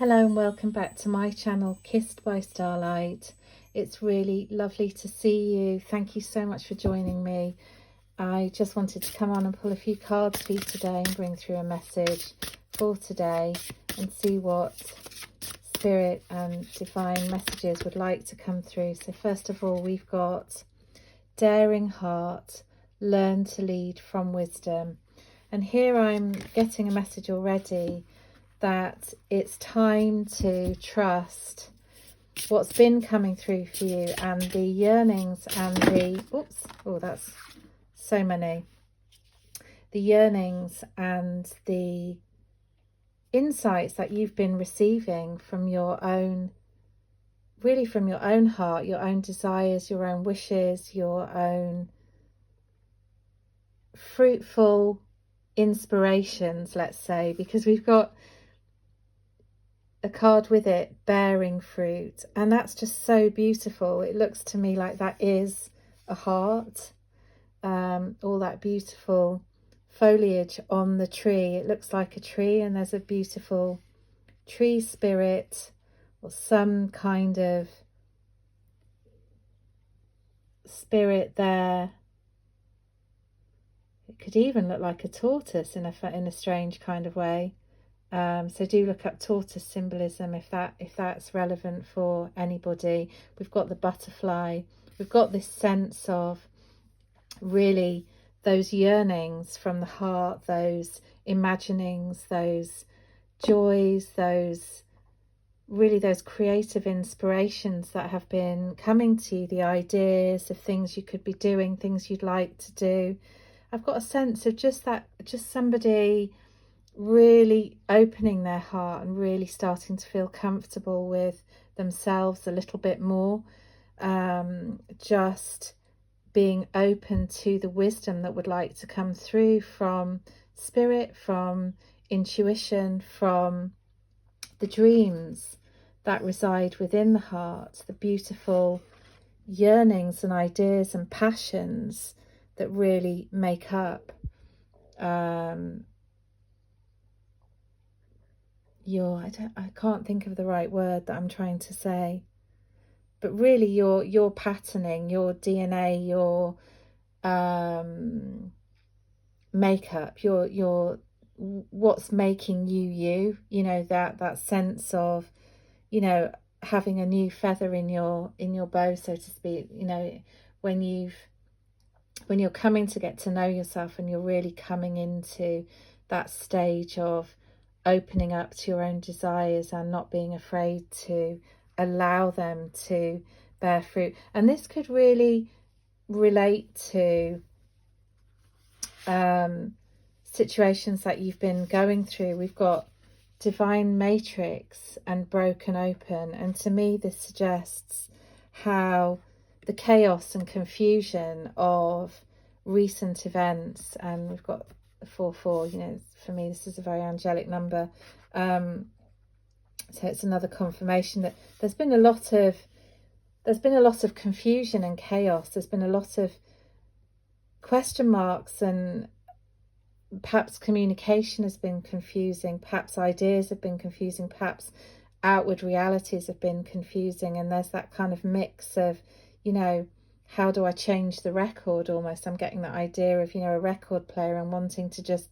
Hello and welcome back to my channel, Kissed by Starlight. It's really lovely to see you. Thank you so much for joining me. I just wanted to come on and pull a few cards for you today and bring through a message for today and see what spirit and divine messages would like to come through. So first of all, we've got daring heart, learn to lead from wisdom. And here I'm getting a message already that it's time to trust what's been coming through for you and the yearnings and that's so many. The yearnings and the insights that you've been receiving from your own, really from your own heart, your own desires, your own wishes, your own fruitful inspirations, let's say, because we've got a card with it, bearing fruit, and that's just so beautiful. It looks to me like that is a heart. All that beautiful foliage on the tree, it looks like a tree, and there's a beautiful tree spirit or some kind of spirit there. It could even look like a tortoise in a strange kind of way. So do look up tortoise symbolism if that's relevant for anybody. We've got the butterfly. We've got this sense of really those yearnings from the heart, those imaginings, those joys, those creative inspirations that have been coming to you, the ideas of things you could be doing, things you'd like to do. I've got a sense of just somebody really opening their heart and really starting to feel comfortable with themselves a little bit more, just being open to the wisdom that would like to come through from spirit, from intuition, from the dreams that reside within the heart, the beautiful yearnings and ideas and passions that really make up I can't think of the right word that I'm trying to say, but really your patterning, your DNA, your makeup, your what's making you, you know, that sense of, you know, having a new feather in your bow, so to speak, you know, when you're coming to get to know yourself and you're really coming into that stage of opening up to your own desires and not being afraid to allow them to bear fruit. And this could really relate to situations that you've been going through. We've got divine matrix and broken open, and to me this suggests how the chaos and confusion of recent events, and we've got 4-4, you know, for me this is a very angelic number, so it's another confirmation that there's been a lot of confusion and chaos. There's been a lot of question marks, and perhaps communication has been confusing, perhaps ideas have been confusing, perhaps outward realities have been confusing, and there's that kind of mix of, you know, how do I change the record almost? I'm getting that idea of, you know, a record player and wanting to just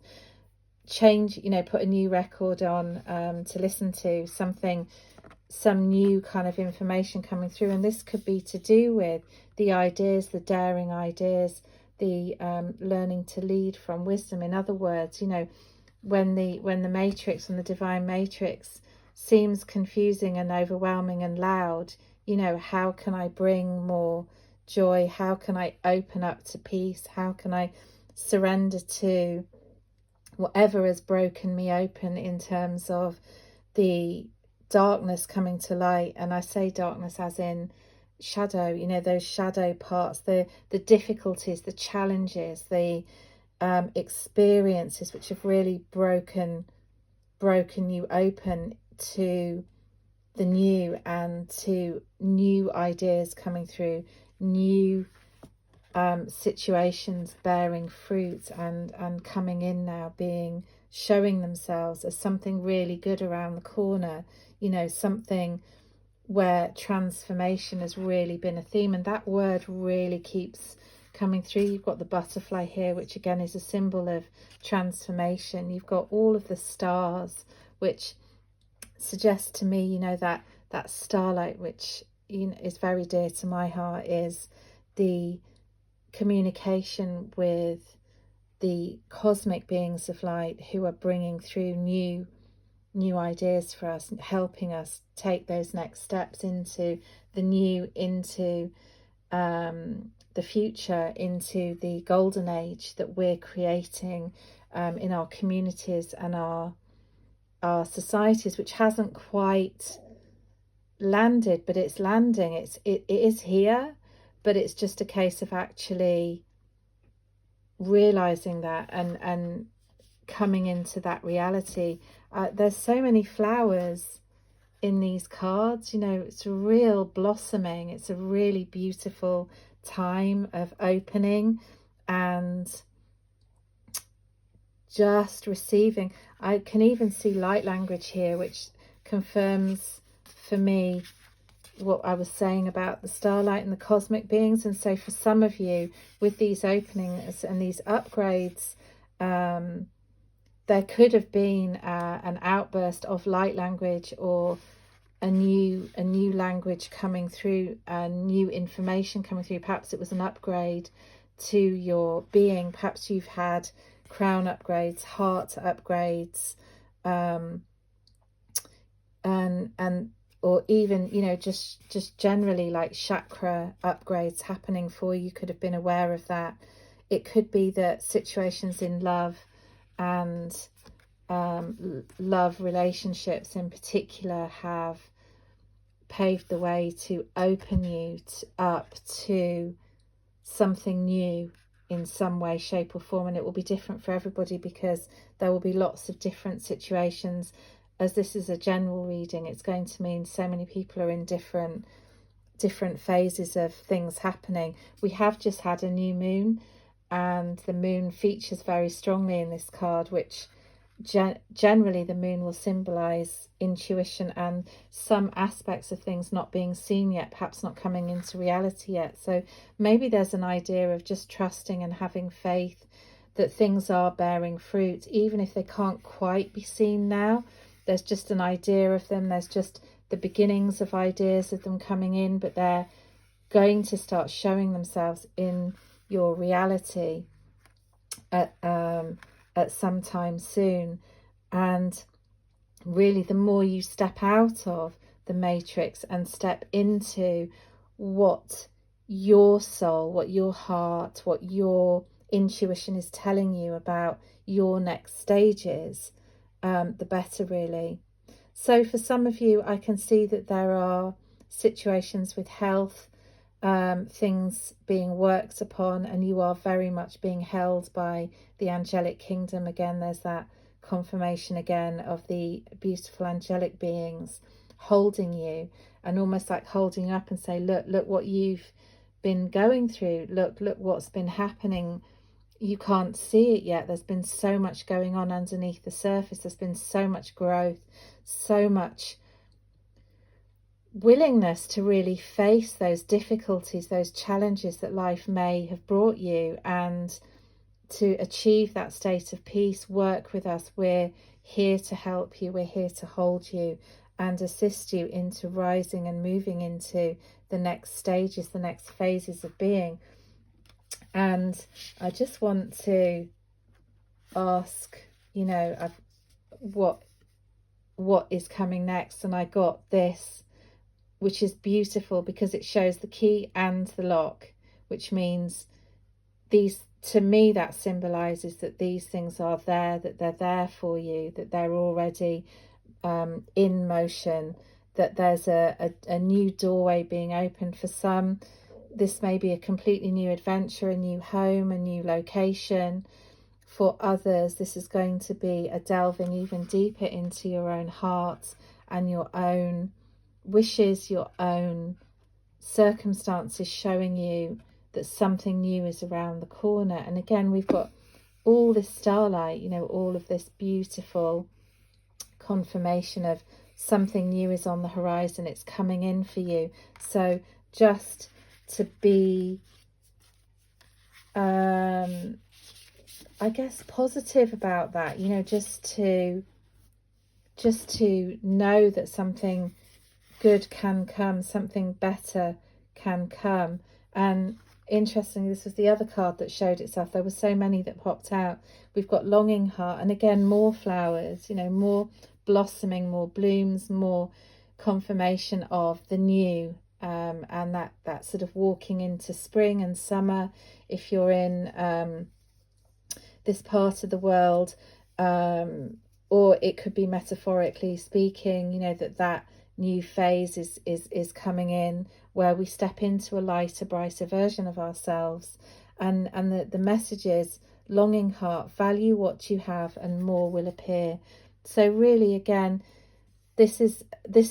change, you know, put a new record on to listen to some new kind of information coming through. And this could be to do with the ideas, the daring ideas, the learning to lead from wisdom. In other words, you know, when the matrix and the divine matrix seems confusing and overwhelming and loud, you know, how can I bring more joy? How can I open up to peace? How can I surrender to whatever has broken me open in terms of the darkness coming to light? And I say darkness as in shadow, you know, those shadow parts, the difficulties, the challenges, the experiences which have really broken you open to the new and to new ideas coming through, new situations bearing fruit and coming in now, being showing themselves as something really good around the corner, you know, something where transformation has really been a theme. And that word really keeps coming through. You've got the butterfly here, which again is a symbol of transformation. You've got all of the stars, which suggests to me, you know, that starlight, which, you know, is very dear to my heart, is the communication with the cosmic beings of light who are bringing through new ideas for us, helping us take those next steps into the new, into the future, into the golden age that we're creating in our communities and our societies, which hasn't quite landed, but it's landing. It is here, but it's just a case of actually realizing that and coming into that reality. There's so many flowers in these cards, you know, it's a real blossoming. It's a really beautiful time of opening and just receiving. I can even see light language here, which confirms for me what I was saying about the starlight and the cosmic beings. And so for some of you, with these openings and these upgrades, there could have been an outburst of light language, or a new language coming through, new information coming through. Perhaps it was an upgrade to your being. Perhaps you've had crown upgrades, heart upgrades, and or even, you know, just generally like chakra upgrades happening for you. Could have been aware of that. It could be that situations in love and love relationships in particular have paved the way to open you up to something new in some way, shape or form. And it will be different for everybody, because there will be lots of different situations. As this is a general reading, it's going to mean so many people are in different phases of things happening. We have just had a new moon, and the moon features very strongly in this card, which generally the moon will symbolize intuition and some aspects of things not being seen yet, perhaps not coming into reality yet. So maybe there's an idea of just trusting and having faith that things are bearing fruit, even if they can't quite be seen now. There's just an idea of them. There's just the beginnings of ideas of them coming in, but they're going to start showing themselves in your reality at some time soon. And really, the more you step out of the matrix and step into what your soul, what your heart, what your intuition is telling you about your next stages, the better, really. So for some of you, I can see that there are situations with health, things being worked upon, and you are very much being held by the angelic kingdom. Again, there's that confirmation again of the beautiful angelic beings holding you, and almost like holding you up and say, look what you've been going through, look what's been happening. You can't see it yet. There's been so much going on underneath the surface. There's been so much growth, so much willingness to really face those difficulties, those challenges that life may have brought you, and to achieve that state of peace. Work with us. We're here to help you. We're here to hold you and assist you into rising and moving into the next stages, the next phases of being. And I just want to ask, you know, what is coming next. And I got this, which is beautiful because it shows the key and the lock, which means these, to me, that symbolizes that these things are there, that they're there for you, that they're already in motion, that there's a new doorway being opened. For some, this may be a completely new adventure, a new home, a new location. For others, this is going to be a delving even deeper into your own heart and your own wishes, your own circumstances, showing you that something new is around the corner. And again, we've got all this starlight, you know, all of this beautiful confirmation of something new is on the horizon, it's coming in for you. So just to be I guess positive about that, you know, just to know that something good can come, something better can come. And interestingly, this was the other card that showed itself. There were so many that popped out. We've got Longing Heart, and again, more flowers, you know, more blossoming, more blooms, more confirmation of the new, and that sort of walking into spring and summer. If you're in this part of the world, or it could be metaphorically speaking, you know, that new phase is coming in, where we step into a lighter, brighter version of ourselves. And the message is, Longing Heart, value what you have and more will appear. So really, again, this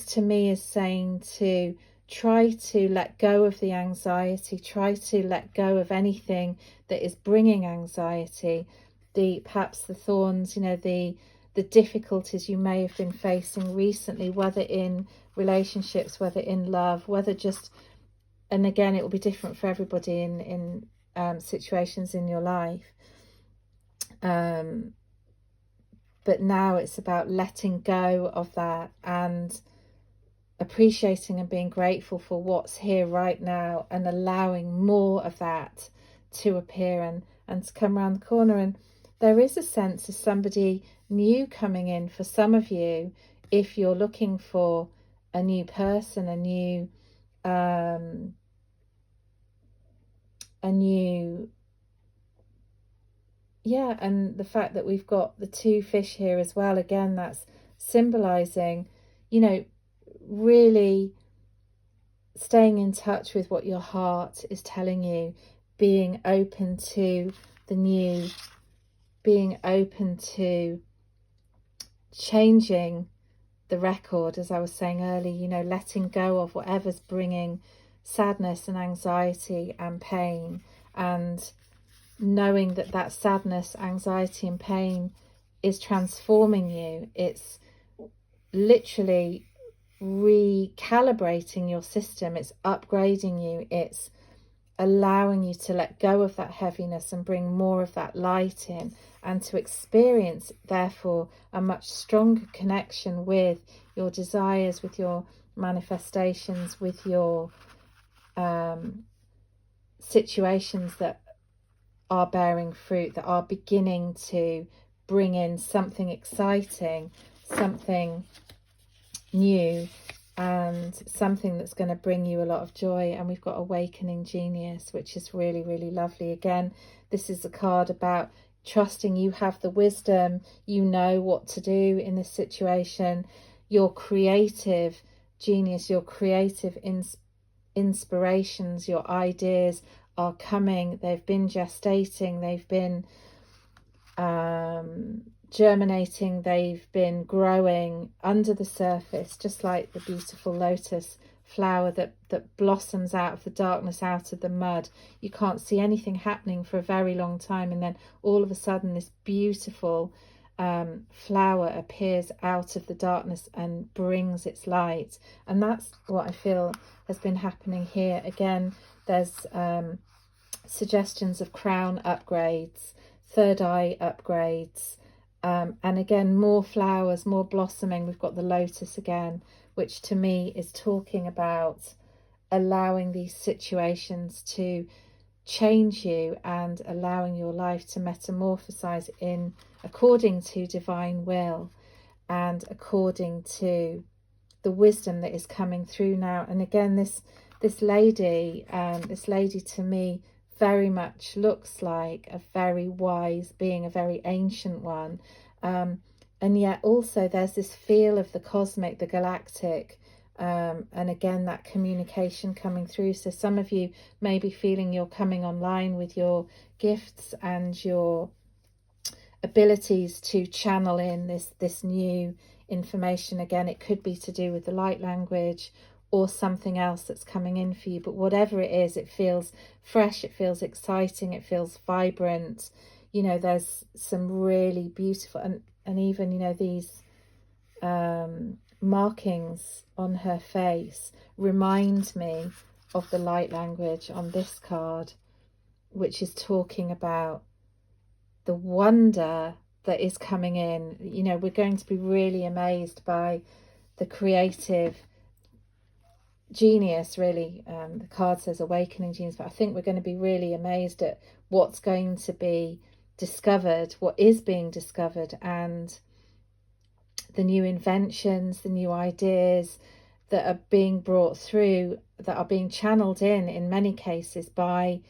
to me is saying to try to let go of the anxiety, try to let go of anything that is bringing anxiety, perhaps the thorns, you know, the difficulties you may have been facing recently, whether in relationships, whether in love, whether just, and again, it will be different for everybody in situations in your life. But now it's about letting go of that and appreciating and being grateful for what's here right now, and allowing more of that to appear and to come around the corner. And there is a sense of somebody new coming in for some of you, if you're looking for a new person, a new yeah. And the fact that we've got the two fish here as well, again, that's symbolizing, you know, really staying in touch with what your heart is telling you, being open to the new, being open to changing the record, as I was saying earlier, you know, letting go of whatever's bringing sadness and anxiety and pain, and knowing that sadness, anxiety and pain is transforming you. It's literally recalibrating your system, it's upgrading you, it's allowing you to let go of that heaviness and bring more of that light in, and to experience therefore a much stronger connection with your desires, with your manifestations, with your situations that are bearing fruit, that are beginning to bring in something exciting, something new, and something that's going to bring you a lot of joy. And we've got Awakening Genius, which is really, really lovely. Again, this is a card about trusting you have the wisdom, you know what to do in this situation. Your creative genius, your creative inspirations, your ideas are coming. They've been gestating, they've been germinating, they've been growing under the surface, just like the beautiful lotus flower that blossoms out of the darkness, out of the mud. You can't see anything happening for a very long time, and then all of a sudden this beautiful flower appears out of the darkness and brings its light. And that's what I feel has been happening here. Again, there's suggestions of crown upgrades, third eye upgrades, and again, more flowers, more blossoming. We've got the lotus again, which to me is talking about allowing these situations to change you and allowing your life to metamorphosize in according to divine will and according to the wisdom that is coming through now. And again, this lady to me very much looks like a very wise being, a very ancient one, and yet also there's this feel of the cosmic, the galactic, and again that communication coming through. So some of you may be feeling you're coming online with your gifts and your abilities to channel in this new information. Again, it could be to do with the light language or something else that's coming in for you, but whatever it is, it feels fresh, it feels exciting, it feels vibrant. you know, there's some really beautiful, and even, you know, these markings on her face remind me of the light language on this card, which is talking about the wonder that is coming in. You know, we're going to be really amazed by the creative genius, really. The card says awakening genius, but I think we're going to be really amazed at what's going to be discovered, what is being discovered, and the new inventions, the new ideas that are being brought through, that are being channeled in many cases by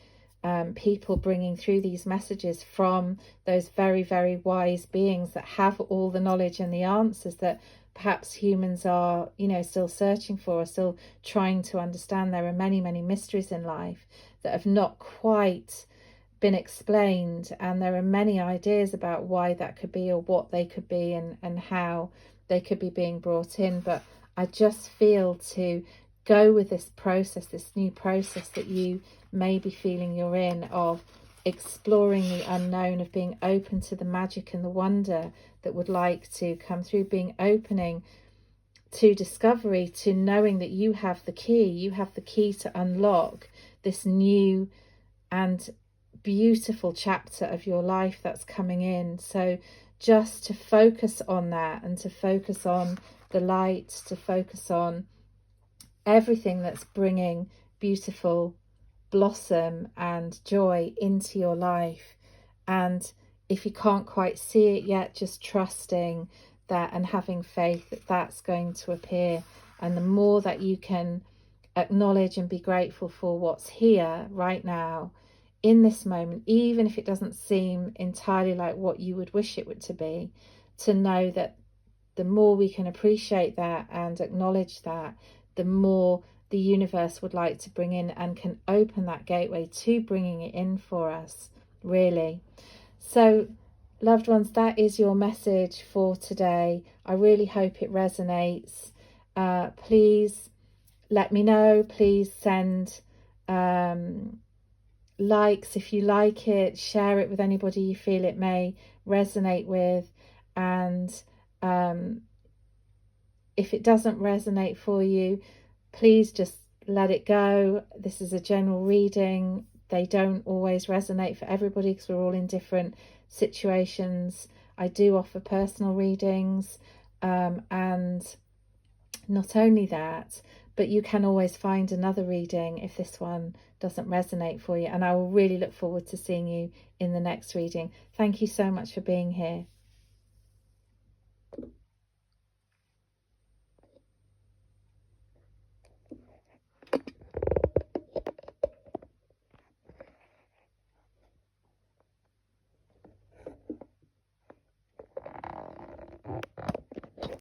people bringing through these messages from those very, very wise beings that have all the knowledge and the answers that perhaps humans are, you know, still searching for, or still trying to understand. There are many, many mysteries in life that have not quite been explained, and there are many ideas about why that could be, or what they could be, and how they could be being brought in. But I just feel to go with this process, this new process that you may be feeling you're in, of exploring the unknown, of being open to the magic and the wonder that would like to come through, being opening to discovery, to knowing that you have the key to unlock this new and beautiful chapter of your life that's coming in. So just to focus on that, and to focus on the light, to focus on everything that's bringing beautiful blossom and joy into your life. And if you can't quite see it yet, just trusting that and having faith that that's going to appear. And the more that you can acknowledge and be grateful for what's here right now in this moment, even if it doesn't seem entirely like what you would wish it would to be, to know that the more we can appreciate that and acknowledge that, the more the universe would like to bring in, and can open that gateway to bringing it in for us, really. So, loved ones, that is your message for today. I really hope it resonates. Please let me know. Please send likes if you like it. Share it with anybody you feel it may resonate with. And if it doesn't resonate for you, please just let it go. This is a general reading. They don't always resonate for everybody because we're all in different situations. I do offer personal readings, and not only that, but you can always find another reading if this one doesn't resonate for you. And I will really look forward to seeing you in the next reading. Thank you so much for being here.